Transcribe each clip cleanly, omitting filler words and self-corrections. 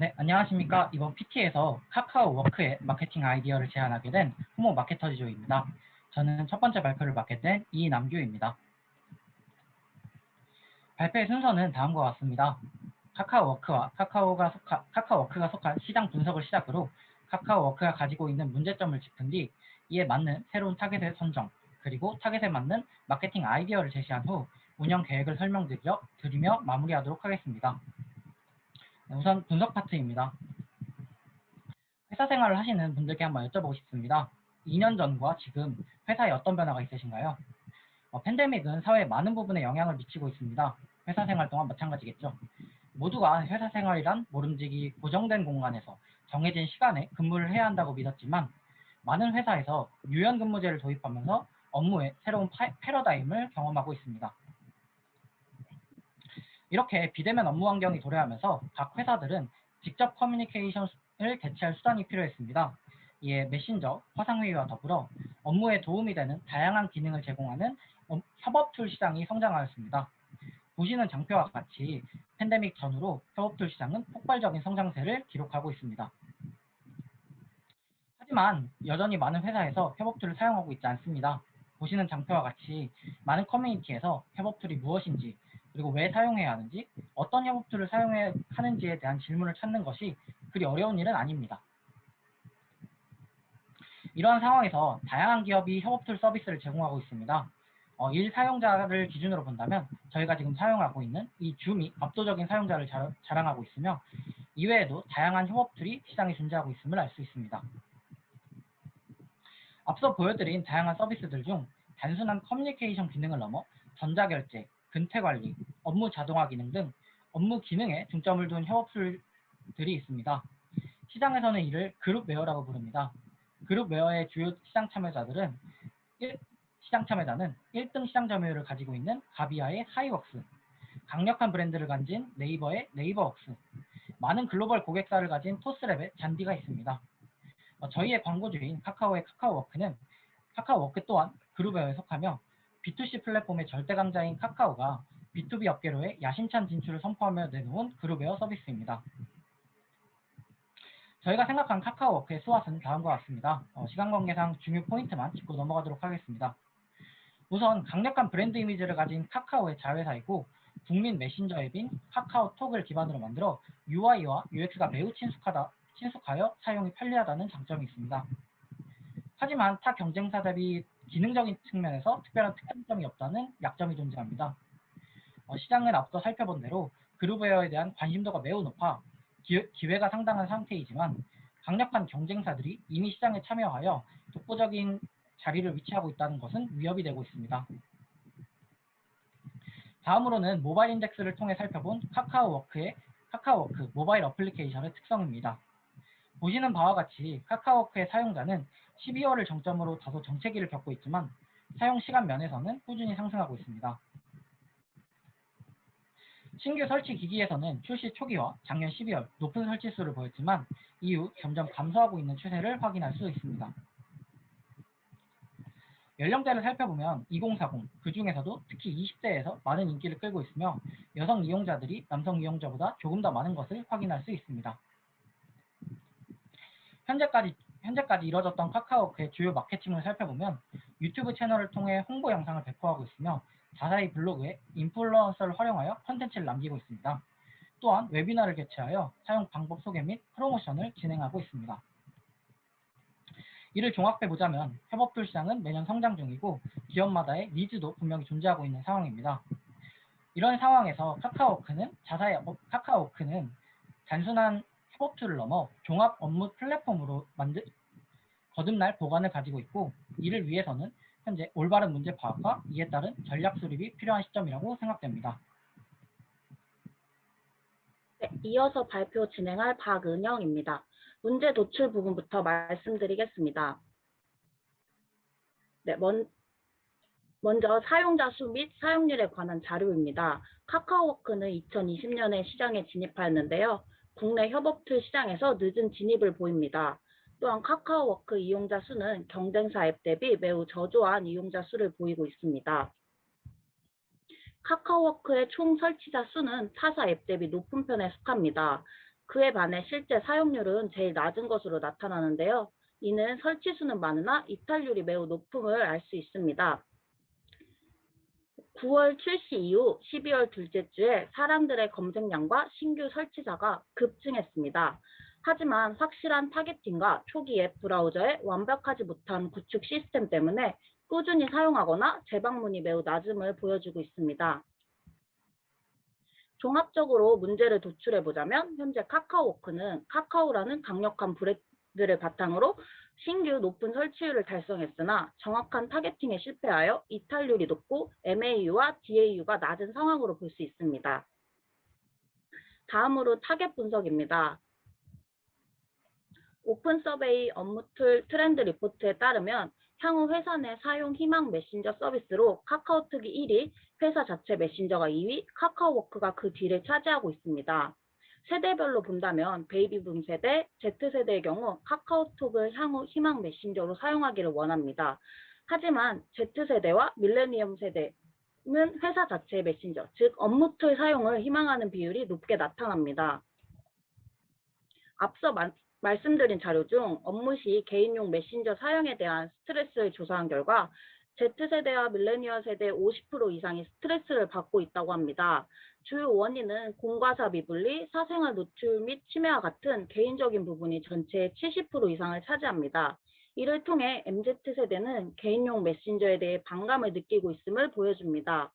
네, 안녕하십니까. 이번 PT에서 카카오워크의 마케팅 아이디어를 제안하게 된 후모 마케터지조입니다. 저는 첫 번째 발표를 맡게 된 이남규입니다. 발표의 순서는 다음과 같습니다. 카카오워크가 속한 시장 분석을 시작으로 카카오워크가 가지고 있는 문제점을 짚은 뒤 이에 맞는 새로운 타겟의 선정, 그리고 타겟에 맞는 마케팅 아이디어를 제시한 후 운영 계획을 설명드리며 마무리하도록 하겠습니다. 우선 분석 파트입니다. 회사 생활을 하시는 분들께 한번 여쭤보고 싶습니다. 2년 전과 지금 회사에 어떤 변화가 있으신가요? 팬데믹은 사회에 많은 부분에 영향을 미치고 있습니다. 회사 생활 동안 마찬가지겠죠. 모두가 회사 생활이란 모름지기 고정된 공간에서 정해진 시간에 근무를 해야 한다고 믿었지만 많은 회사에서 유연근무제를 도입하면서 업무의 새로운 패러다임을 경험하고 있습니다. 이렇게 비대면 업무 환경이 도래하면서 각 회사들은 직접 커뮤니케이션을 개최할 수단이 필요했습니다. 이에 메신저, 화상회의와 더불어 업무에 도움이 되는 다양한 기능을 제공하는 협업 툴 시장이 성장하였습니다. 보시는 장표와 같이 팬데믹 전후로 협업 툴 시장은 폭발적인 성장세를 기록하고 있습니다. 하지만 여전히 많은 회사에서 협업 툴을 사용하고 있지 않습니다. 보시는 장표와 같이 많은 커뮤니티에서 협업 툴이 무엇인지, 그리고 왜 사용해야 하는지, 어떤 협업 툴을 사용해야 하는지에 대한 질문을 찾는 것이 그리 어려운 일은 아닙니다. 이러한 상황에서 다양한 기업이 협업 툴 서비스를 제공하고 있습니다. 일 사용자를 기준으로 본다면 저희가 지금 사용하고 있는 이 줌이 압도적인 사용자를 자랑하고 있으며 이외에도 다양한 협업 툴이 시장에 존재하고 있음을 알 수 있습니다. 앞서 보여드린 다양한 서비스들 중 단순한 커뮤니케이션 기능을 넘어 전자결제, 근태관리, 업무 자동화 기능 등 업무 기능에 중점을 둔 협업툴들이 있습니다. 시장에서는 이를 그룹웨어라고 부릅니다. 그룹웨어의 주요 시장 참여자는 1등 시장 점유율을 가지고 있는 가비아의 하이웍스, 강력한 브랜드를 가진 네이버의 네이버웍스, 많은 글로벌 고객사를 가진 토스랩의 잔디가 있습니다. 저희의 광고주인 카카오의 카카오워크 또한 그룹웨어에 속하며 B2C 플랫폼의 절대 강자인 카카오가 B2B 업계로의 야심찬 진출을 선포하며 내놓은 그룹웨어 서비스입니다. 저희가 생각한 카카오워크의 수완은 다음과 같습니다. 시간 관계상 중요 포인트만 짚고 넘어가도록 하겠습니다. 우선 강력한 브랜드 이미지를 가진 카카오의 자회사이고 국민 메신저 앱인 카카오톡을 기반으로 만들어 UI와 UX가 매우 친숙하여 사용이 편리하다는 장점이 있습니다. 하지만 타 경쟁사 대비 기능적인 측면에서 특별한 특장점이 없다는 약점이 존재합니다. 시장은 앞서 살펴본 대로 그룹웨어에 대한 관심도가 매우 높아 기회가 상당한 상태이지만 강력한 경쟁사들이 이미 시장에 참여하여 독보적인 자리를 위치하고 있다는 것은 위협이 되고 있습니다. 다음으로는 모바일 인덱스를 통해 살펴본 카카오워크 모바일 어플리케이션의 특성입니다. 보시는 바와 같이 카카오워크의 사용자는 12월을 정점으로 다소 정체기를 겪고 있지만 사용 시간 면에서는 꾸준히 상승하고 있습니다. 신규 설치 기기에서는 출시 초기와 작년 12월 높은 설치 수를 보였지만 이후 점점 감소하고 있는 추세를 확인할 수 있습니다. 연령대를 살펴보면 2040, 그 중에서도 특히 20대에서 많은 인기를 끌고 있으며 여성 이용자들이 남성 이용자보다 조금 더 많은 것을 확인할 수 있습니다. 현재까지 이뤄졌던 카카오워크의 주요 마케팅을 살펴보면 유튜브 채널을 통해 홍보 영상을 배포하고 있으며 자사의 블로그에 인플루언서를 활용하여 컨텐츠를 남기고 있습니다. 또한 웨비나를 개최하여 사용 방법 소개 및 프로모션을 진행하고 있습니다. 이를 종합해보자면 협업툴 시장은 매년 성장 중이고 기업마다의 니즈도 분명히 존재하고 있는 상황입니다. 이런 상황에서 카카오워크는 단순한 협업툴을 넘어 종합 업무 플랫폼으로 거듭날 보관을 가지고 있고 이를 위해서는 현재 올바른 문제 파악과 이에 따른 전략 수립이 필요한 시점이라고 생각됩니다. 네, 이어서 발표 진행할 박은영입니다. 문제 도출 부분부터 말씀드리겠습니다. 네, 먼저 사용자 수 및 사용률에 관한 자료입니다. 카카오워크는 2020년에 시장에 진입하였는데요. 국내 협업툴 시장에서 늦은 진입을 보입니다. 또한 카카오워크 이용자 수는 경쟁사 앱 대비 매우 저조한 이용자 수를 보이고 있습니다. 카카오워크의 총 설치자 수는 타사 앱 대비 높은 편에 속합니다. 그에 반해 실제 사용률은 제일 낮은 것으로 나타나는데요. 이는 설치 수는 많으나 이탈률이 매우 높음을 알 수 있습니다. 9월 출시 이후 12월 둘째 주에 사람들의 검색량과 신규 설치자가 급증했습니다. 하지만 확실한 타겟팅과 초기 앱 브라우저의 완벽하지 못한 구축 시스템 때문에 꾸준히 사용하거나 재방문이 매우 낮음을 보여주고 있습니다. 종합적으로 문제를 도출해보자면 현재 카카오워크는 카카오라는 강력한 브랜드를 바탕으로 신규 높은 설치율을 달성했으나 정확한 타겟팅에 실패하여 이탈률이 높고 MAU와 DAU가 낮은 상황으로 볼 수 있습니다. 다음으로 타겟 분석입니다. 오픈 서베이 업무 툴 트렌드 리포트에 따르면 향후 회사 내 사용 희망 메신저 서비스로 카카오톡이 1위, 회사 자체 메신저가 2위, 카카오워크가 그 뒤를 차지하고 있습니다. 세대별로 본다면 베이비붐 세대, Z세대의 경우 카카오톡을 향후 희망 메신저로 사용하기를 원합니다. 하지만 Z세대와 밀레니엄 세대는 회사 자체의 메신저, 즉 업무 툴 사용을 희망하는 비율이 높게 나타납니다. 앞서 말씀드린 자료 중 업무 시 개인용 메신저 사용에 대한 스트레스를 조사한 결과 Z세대와 밀레니얼 세대 50% 이상이 스트레스를 받고 있다고 합니다. 주요 원인은 공과사 미분리, 사생활 노출 및 침해와 같은 개인적인 부분이 전체의 70% 이상을 차지합니다. 이를 통해 MZ세대는 개인용 메신저에 대해 반감을 느끼고 있음을 보여줍니다.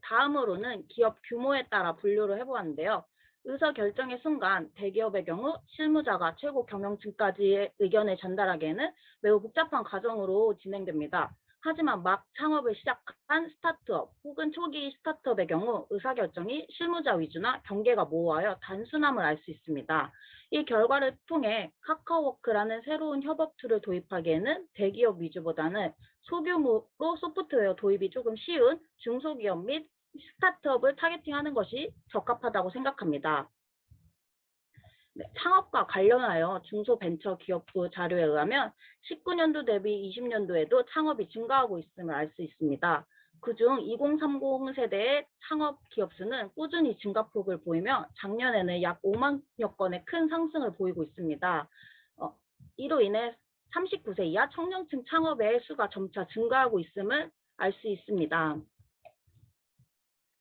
다음으로는 기업 규모에 따라 분류를 해보았는데요. 의사결정의 순간 대기업의 경우 실무자가 최고 경영층까지의 의견을 전달하기에는 매우 복잡한 과정으로 진행됩니다. 하지만 막 창업을 시작한 스타트업 혹은 초기 스타트업의 경우 의사결정이 실무자 위주나 경계가 모호하여 단순함을 알 수 있습니다. 이 결과를 통해 카카오워크라는 새로운 협업 툴을 도입하기에는 대기업 위주보다는 소규모로 소프트웨어 도입이 조금 쉬운 중소기업 및 스타트업을 타겟팅하는 것이 적합하다고 생각합니다. 네, 창업과 관련하여 중소벤처기업부 자료에 의하면 19년도 대비 20년도에도 창업이 증가하고 있음을 알 수 있습니다. 그중 2030 세대의 창업 기업 수는 꾸준히 증가폭을 보이며 작년에는 약 5만여 건의 큰 상승을 보이고 있습니다. 이로 인해 39세 이하 청년층 창업의 수가 점차 증가하고 있음을 알 수 있습니다.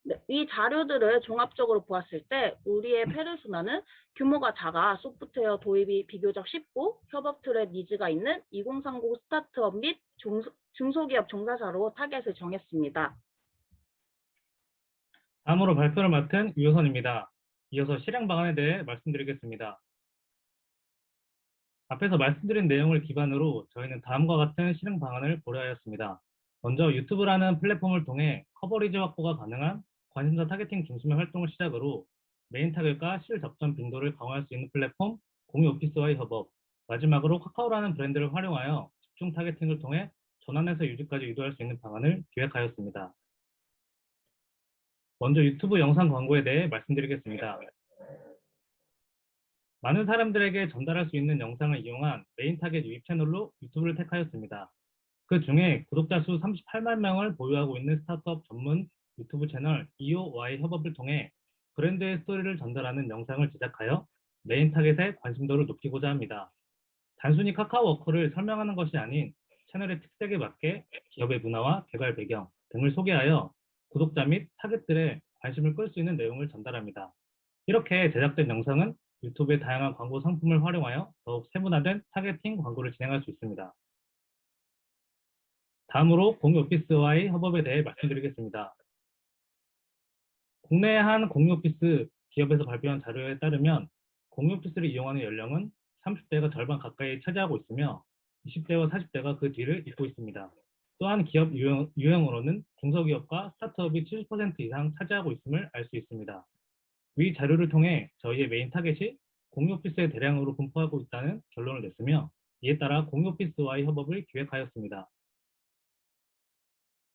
네, 이 자료들을 종합적으로 보았을 때 우리의 페르소나는 규모가 작아 소프트웨어 도입이 비교적 쉽고 협업 툴의 니즈가 있는 2030 스타트업 및 중소기업 종사자로 타겟을 정했습니다. 다음으로 발표를 맡은 유효선입니다. 이어서 실행 방안에 대해 말씀드리겠습니다. 앞에서 말씀드린 내용을 기반으로 저희는 다음과 같은 실행 방안을 고려하였습니다. 먼저 유튜브라는 플랫폼을 통해 커버리지 확보가 가능한 관심사 타겟팅 중심의 활동을 시작으로 메인 타겟과 실접점 빈도를 강화할 수 있는 플랫폼, 공유 오피스와의 협업, 마지막으로 카카오라는 브랜드를 활용하여 집중 타겟팅을 통해 전환에서 유지까지 유도할 수 있는 방안을 기획하였습니다. 먼저 유튜브 영상 광고에 대해 말씀드리겠습니다. 많은 사람들에게 전달할 수 있는 영상을 이용한 메인 타겟 유입 채널로 유튜브를 택하였습니다. 그 중에 구독자 수 38만 명을 보유하고 있는 스타트업 전문 유튜브 채널 EOY 협업을 통해 브랜드의 스토리를 전달하는 영상을 제작하여 메인 타겟의 관심도를 높이고자 합니다. 단순히 카카오워크를 설명하는 것이 아닌 채널의 특색에 맞게 기업의 문화와 개발 배경 등을 소개하여 구독자 및 타겟들의 관심을 끌 수 있는 내용을 전달합니다. 이렇게 제작된 영상은 유튜브의 다양한 광고 상품을 활용하여 더욱 세분화된 타겟팅 광고를 진행할 수 있습니다. 다음으로 공유 오피스와의 협업에 대해 말씀드리겠습니다. 국내의 한 공유 오피스 기업에서 발표한 자료에 따르면 공유 오피스를 이용하는 연령은 30대가 절반 가까이 차지하고 있으며 20대와 40대가 그 뒤를 잇고 있습니다. 또한 기업 유형으로는 중소기업과 스타트업이 70% 이상 차지하고 있음을 알 수 있습니다. 위 자료를 통해 저희의 메인 타겟이 공유 오피스에 대량으로 분포하고 있다는 결론을 냈으며 이에 따라 공유 오피스와의 협업을 기획하였습니다.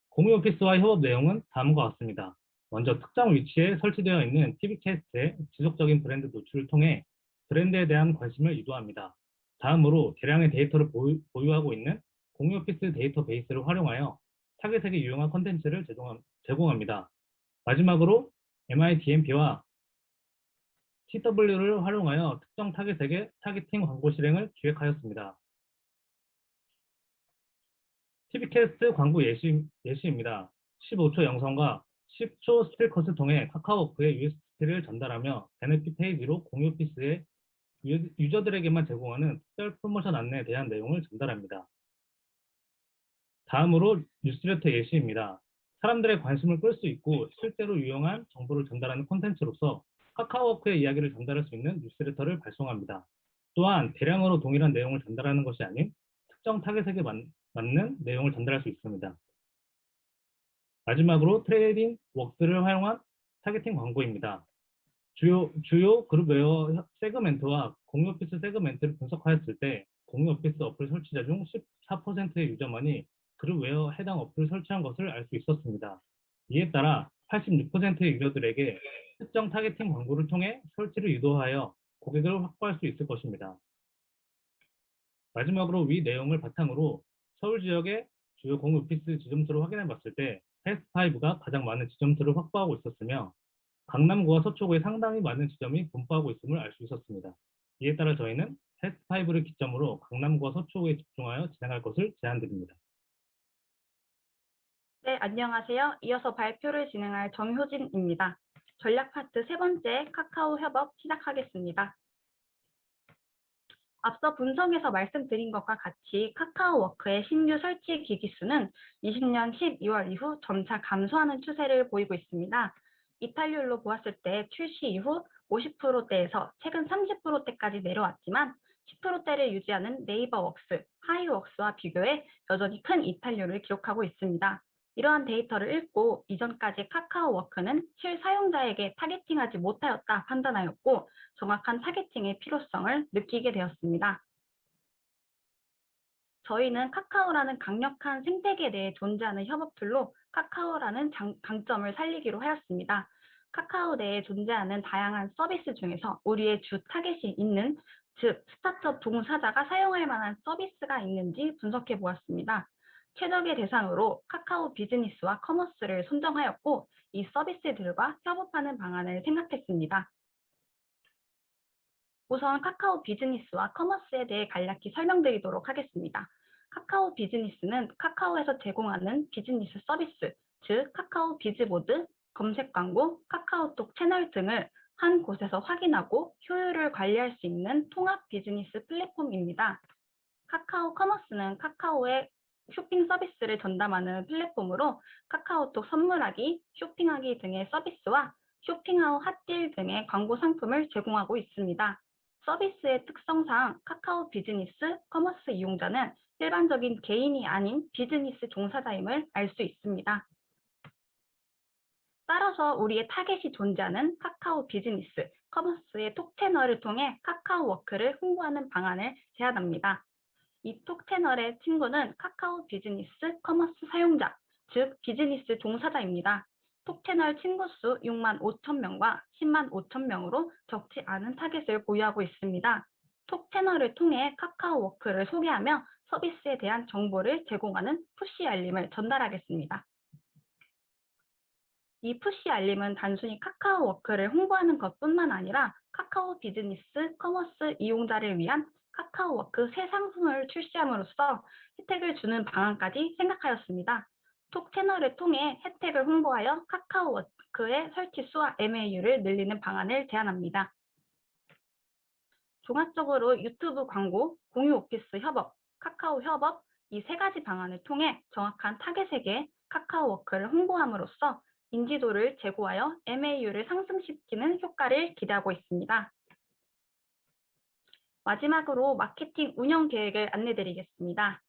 공유 오피스와의 협업 내용은 다음과 같습니다. 먼저 특정 위치에 설치되어 있는 TV캐스트의 지속적인 브랜드 노출을 통해 브랜드에 대한 관심을 유도합니다. 다음으로 대량의 데이터를 보유하고 있는 공유 오피스 데이터베이스를 활용하여 타겟에게 유용한 콘텐츠를 제공합니다. 마지막으로 MIDMP와 TW를 활용하여 특정 타겟에게 타겟팅 광고 실행을 기획하였습니다. TV캐스트 광고 예시입니다. 15초 영상과 10초 스틸컷을 통해 카카오워크에 USB를 전달하며 베네핏 페이지로 공유 오피스에 유저들에게만 제공하는 특별 프로모션 안내에 대한 내용을 전달합니다. 다음으로 뉴스레터 예시입니다. 사람들의 관심을 끌 수 있고 실제로 유용한 정보를 전달하는 콘텐츠로서 카카오워크의 이야기를 전달할 수 있는 뉴스레터를 발송합니다. 또한 대량으로 동일한 내용을 전달하는 것이 아닌 특정 타겟에게 맞는 내용을 전달할 수 있습니다. 마지막으로 트레이딩 웍스를 활용한 타겟팅 광고입니다. 주요 그룹웨어 세그멘트와 공유 오피스 세그멘트를 분석하였을 때 공유 오피스 어플 설치자 중 14%의 유저만이 그룹웨어 해당 어플을 설치한 것을 알 수 있었습니다. 이에 따라 86%의 유저들에게 특정 타겟팅 광고를 통해 설치를 유도하여 고객을 확보할 수 있을 것입니다. 마지막으로 위 내용을 바탕으로 서울 지역의 주요 공유 오피스 지점수를 확인해 봤을 때 패스트5가 가장 많은 지점수를 확보하고 있었으며 강남구와 서초구에 상당히 많은 지점이 분포하고 있음을 알 수 있었습니다. 이에 따라 저희는 패스트5를 기점으로 강남구와 서초구에 집중하여 진행할 것을 제안드립니다. 네, 안녕하세요. 이어서 발표를 진행할 정효진입니다. 전략 파트 세 번째 카카오 협업 시작하겠습니다. 앞서 분석에서 말씀드린 것과 같이 카카오워크의 신규 설치 기기 수는 20년 12월 이후 점차 감소하는 추세를 보이고 있습니다. 이탈률로 보았을 때 출시 이후 50%대에서 최근 30%대까지 내려왔지만 10%대를 유지하는 네이버웍스, 하이웍스와 비교해 여전히 큰 이탈률을 기록하고 있습니다. 이러한 데이터를 읽고 이전까지 카카오워크는 실사용자에게 타겟팅하지 못하였다 판단하였고 정확한 타겟팅의 필요성을 느끼게 되었습니다. 저희는 카카오라는 강력한 생태계 내에 존재하는 협업 툴로 카카오라는 강점을 살리기로 하였습니다. 카카오 내에 존재하는 다양한 서비스 중에서 우리의 주 타겟이 있는, 즉 스타트업 종사자가 사용할 만한 서비스가 있는지 분석해 보았습니다. 최적의 대상으로 카카오 비즈니스와 커머스를 선정하였고 이 서비스들과 협업하는 방안을 생각했습니다. 우선 카카오 비즈니스와 커머스에 대해 간략히 설명드리도록 하겠습니다. 카카오 비즈니스는 카카오에서 제공하는 비즈니스 서비스, 즉 카카오 비즈보드, 검색 광고, 카카오톡 채널 등을 한 곳에서 확인하고 효율을 관리할 수 있는 통합 비즈니스 플랫폼입니다. 카카오 커머스는 카카오의 쇼핑 서비스를 전담하는 플랫폼으로 카카오톡 선물하기, 쇼핑하기 등의 서비스와 쇼핑하우 핫딜 등의 광고 상품을 제공하고 있습니다. 서비스의 특성상 카카오 비즈니스, 커머스 이용자는 일반적인 개인이 아닌 비즈니스 종사자임을 알 수 있습니다. 따라서 우리의 타겟이 존재하는 카카오 비즈니스, 커머스의 톡 채널을 통해 카카오워크를 홍보하는 방안을 제안합니다. 이 톡 채널의 친구는 카카오 비즈니스 커머스 사용자, 즉 비즈니스 종사자입니다. 톡 채널 친구 수 6만 5천 명과 10만 5천 명으로 적지 않은 타겟을 보유하고 있습니다. 톡 채널을 통해 카카오워크를 소개하며 서비스에 대한 정보를 제공하는 푸시 알림을 전달하겠습니다. 이 푸시 알림은 단순히 카카오워크를 홍보하는 것뿐만 아니라 카카오 비즈니스 커머스 이용자를 위한 카카오워크 새 상품을 출시함으로써 혜택을 주는 방안까지 생각하였습니다. 톡 채널을 통해 혜택을 홍보하여 카카오워크의 설치 수와 MAU를 늘리는 방안을 제안합니다. 종합적으로 유튜브 광고, 공유 오피스 협업, 카카오 협업 이 세 가지 방안을 통해 정확한 타겟에게 카카오워크를 홍보함으로써 인지도를 제고하여 MAU를 상승시키는 효과를 기대하고 있습니다. 마지막으로 마케팅 운영 계획을 안내드리겠습니다.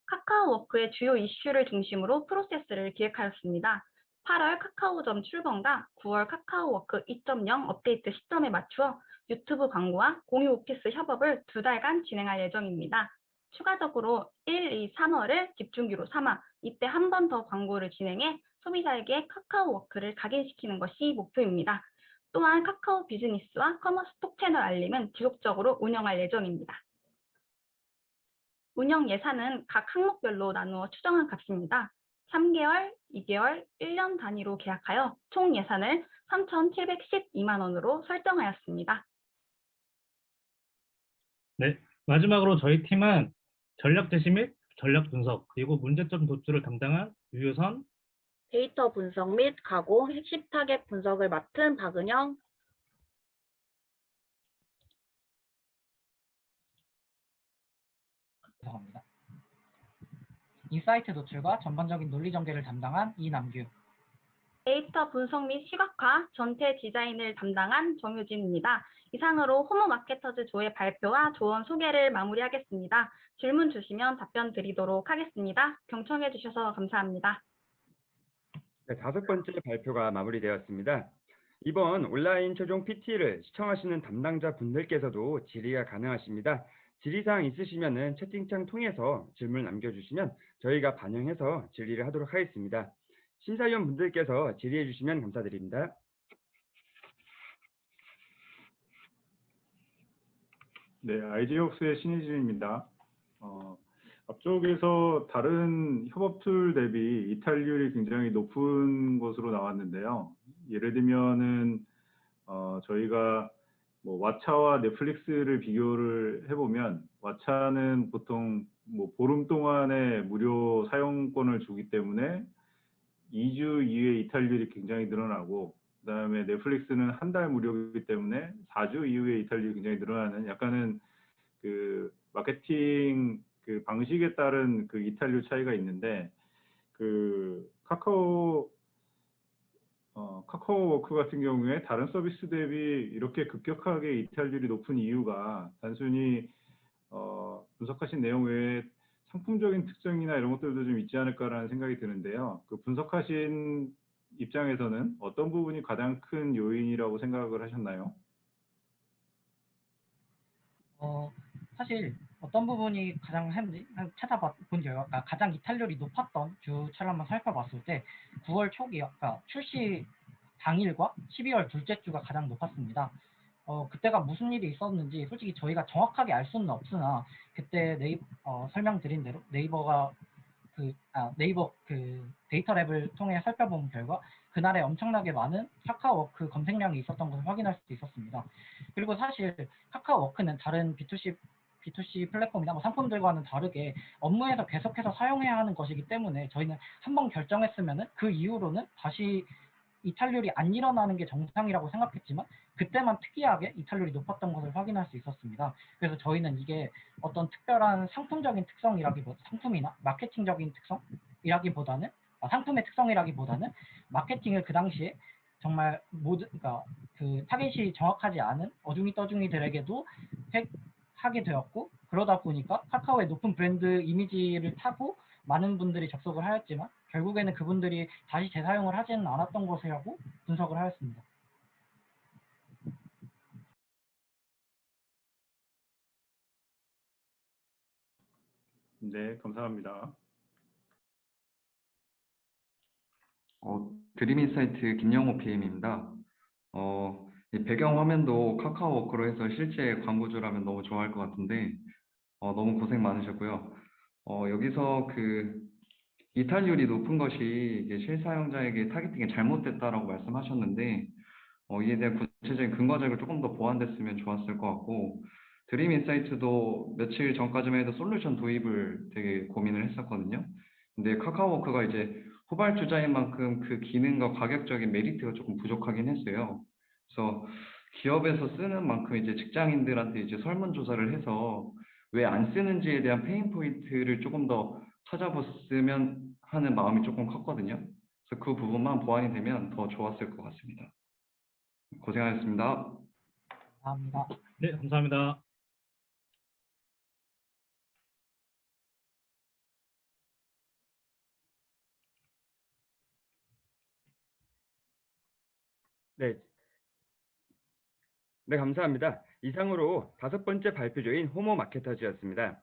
카카오워크의 주요 이슈를 중심으로 프로세스를 기획하였습니다. 8월 카카오점 출범과 9월 카카오워크 2.0 업데이트 시점에 맞추어 유튜브 광고와 공유 오피스 협업을 2달간 진행할 예정입니다. 추가적으로 1, 2, 3월을 집중기로 삼아 이때 한 번 더 광고를 진행해 소비자에게 카카오워크를 각인시키는 것이 목표입니다. 또한 카카오 비즈니스와 커머스 톡 채널 알림은 지속적으로 운영할 예정입니다. 운영 예산은 각 항목별로 나누어 추정한 값입니다. 3개월, 2개월, 1년 단위로 계약하여 총 예산을 3,712만 원으로 설정하였습니다. 네, 마지막으로 저희 팀은 전략 제시 및 전략 분석, 그리고 문제점 도출을 담당한 유효선, 데이터 분석 및 가공, 핵심 타겟 분석을 맡은 박은영, 분석합니다. 인사이트 도출과 전반적인 논리 전개를 담당한 이남규, 데이터 분석 및 시각화, 전체 디자인을 담당한 정유진입니다. 이상으로 호모 마케터즈 조의 발표와 조언 소개를 마무리하겠습니다. 질문 주시면 답변 드리도록 하겠습니다. 경청해 주셔서 감사합니다. 네, 5번째 발표가 마무리되었습니다. 이번 온라인 최종 PT를 시청하시는 담당자 분들께서도 질의가 가능하십니다. 질의사항 있으시면 채팅창 통해서 질문 남겨주시면 저희가 반영해서 질의를 하도록 하겠습니다. 심사위원 분들께서 질의해 주시면 감사드립니다. 네, IG웍스의 신희진입니다. 앞쪽에서 다른 협업 툴 대비 이탈률이 굉장히 높은 것으로 나왔는데요. 예를 들면은 저희가 뭐 왓챠와 넷플릭스를 비교를 해보면 왓챠는 보통 뭐 보름 동안의 무료 사용권을 주기 때문에 2주 이후에 이탈률이 굉장히 늘어나고, 그다음에 넷플릭스는 한 달 무료이기 때문에 4주 이후에 이탈률이 굉장히 늘어나는 약간은 그 마케팅 그 방식에 따른 그 이탈률 차이가 있는데, 그 카카오워크 같은 경우에 다른 서비스 대비 이렇게 급격하게 이탈률이 높은 이유가 단순히 분석하신 내용 외에 상품적인 특성이나 이런 것들도 좀 있지 않을까라는 생각이 드는데요. 그 분석하신 입장에서는 어떤 부분이 가장 큰 요인이라고 생각을 하셨나요? 사실 어떤 부분이 가장 찾아본 결과 가장 이탈률이 높았던 주차를 한번 살펴봤을 때 9월 초기 아까 출시 당일과 12월 둘째 주가 가장 높았습니다. 그때가 무슨 일이 있었는지 솔직히 저희가 정확하게 알 수는 없으나 그때 설명드린 대로 네이버 그 데이터 랩을 통해 살펴본 결과 그날에 엄청나게 많은 카카오워크 검색량이 있었던 것을 확인할 수 있었습니다. 그리고 사실 카카오워크는 다른 B2C 플랫폼이나 뭐 상품들과는 다르게 업무에서 계속해서 사용해야 하는 것이기 때문에 저희는 한번 결정했으면은 그 이후로는 다시 이탈률이 안 일어나는 게 정상이라고 생각했지만 그때만 특이하게 이탈률이 높았던 것을 확인할 수 있었습니다. 그래서 저희는 이게 어떤 특별한 상품적인 특성이라기보다 상품이나 마케팅적인 특성이라기보다는 상품의 특성이라기보다는 마케팅을 그 당시에 정말 그러니까 그 타겟이 정확하지 않은 어중이 떠중이들에게도 하게 되었고, 그러다 보니까 카카오의 높은 브랜드 이미지를 타고 많은 분들이 접속을 하였지만 결국에는 그분들이 다시 재사용을 하지는 않았던 것이라고 분석을 하였습니다. 네, 감사합니다. 드림인사이트 김영호 PM입니다. 이 배경 화면도 카카오워크로 해서 실제 광고주라면 너무 좋아할 것 같은데, 너무 고생 많으셨고요. 여기서 그 이탈률이 높은 것이 이게 실사용자에게 타겟팅이 잘못됐다라고 말씀하셨는데, 이에 대한 구체적인 근거 자료가 조금 더 보완됐으면 좋았을 것 같고, 드림인사이트도 며칠 전까지만 해도 솔루션 도입을 되게 고민을 했었거든요. 근데 카카오워크가 이제 후발주자인 만큼 그 기능과 가격적인 메리트가 조금 부족하긴 했어요. 그래서 기업에서 쓰는 만큼 이제 직장인들한테 이제 설문조사를 해서 왜 안 쓰는지에 대한 페인 포인트를 조금 더 찾아봤으면 하는 마음이 조금 컸거든요. 그래서 그 부분만 보완이 되면 더 좋았을 것 같습니다. 고생하셨습니다. 감사합니다. 네, 감사합니다. 네, 네, 감사합니다. 이상으로 5번째 발표조인 호모 마케터즈였습니다.